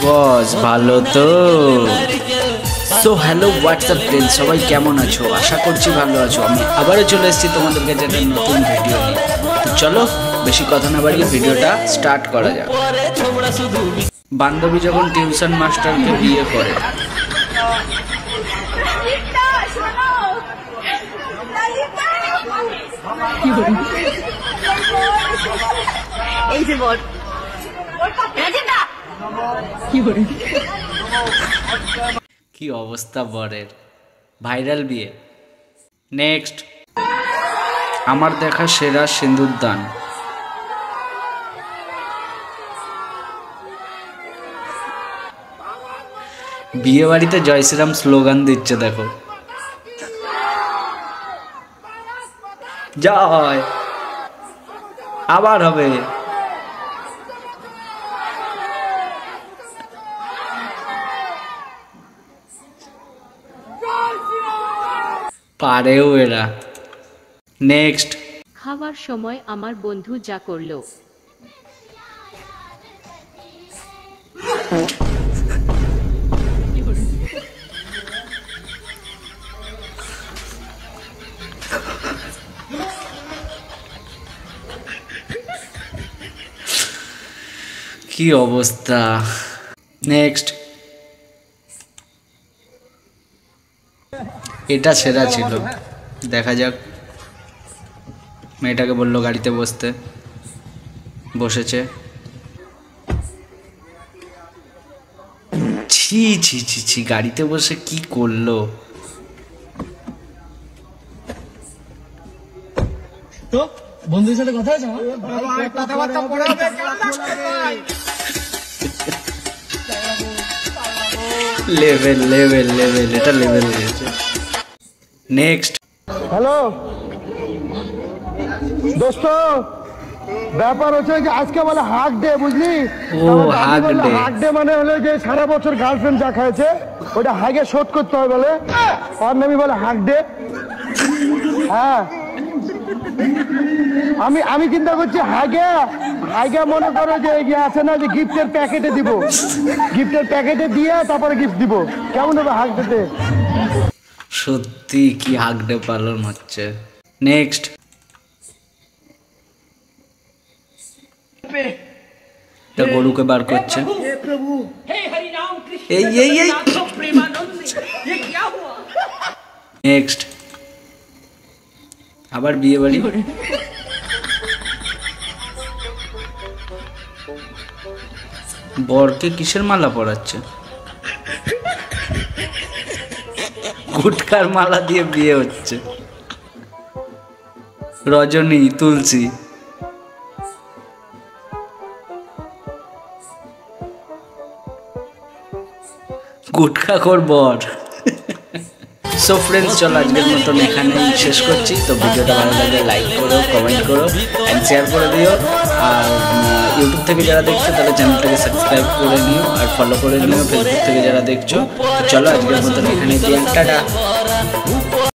বস ভালো তো। So hello WhatsApp friends, সবাই কেমন আছো? আশা করছি ভালো আছো। আমি আবারও চলে এসেছি তোমাদের কাছে একটা নতুন ভিডিও নিয়ে। তো চলো বেশি কথা না বাড়িয়ে ভিডিওটা স্টার্ট করা যাক। বান্ধবী যখন টিউশন মাস্টারকে বিয়ে করে। কি অবস্থা বরের, ভাইরাল বিয়ে। নেক্সট, আমার দেখা সেরা সিঁদুর দান। বিয়ে বাড়িতে জয় শ্রীরাম স্লোগান দিচ্ছে, দেখো। জয়, আবার হবে। পারেও এরা। নেক্সট, খাওয়ার সময় আমার বন্ধু যা করলো। কি অবস্থা। নেক্সট, এটা সেরা ছিল, দেখা যাক। মেয়েটাকে বললো গাড়িতে বসতে, বসেছে। ছি ছি ছি ছি, গাড়িতে বসে কি করলো। তো বন্ধুদের সাথে কথা আছে লেভেল লেভেল লেভেল, এটা লেভেল হয়েছে। নেক্সট, হ্যালো দোস্ত, ব্যাপার হচ্ছে যে আজকে বলে হাগ ডে, বুঝলি? Hug day. হাগ ডে মানে হলো যে সারা বছর গার্লফ্রেন্ড যা খাইছে ওটা হাগে শোধ করতে হয় বলে, ওর নামই বলে হাগ ডে। হ্যাঁ, আমি চিন্তা করছি হাগে মনে করো যে আছে না, যে গিফটের প্যাকেটে দিব, গিফটের প্যাকেটে দিয়ে তারপরে গিফট দিব। কেমন হবে হাগ ডেতে? সত্যি কি হাগ ডে পালন হচ্ছে। নেক্সট, এটা গরুকে বার করছে। এই এই এই। নেক্সট, আবার বিয়ে বাড়ি। বরকে কিসের মালা পরাচ্ছে? গুটকার মালা দিয়ে বিয়ে হচ্ছে। রজনী, তুলসী। গুটখা কর বর। সো ফ্রেন্ডস, চলো আজকের মতন এখানেই শেষ করছি। তো ভিডিওটা ভালো লাগলে লাইক করো, কমেন্ট করো অ্যান্ড শেয়ার করে দিও। আর ইউটিউব থেকে যারা দেখছো তাহলে চ্যানেলটাকে সাবস্ক্রাইব করে নিও আর ফলো করে নিও। ফেসবুক থেকে যারা দেখছো, চলো আজকের মতন এখানেই দিই, টাটা।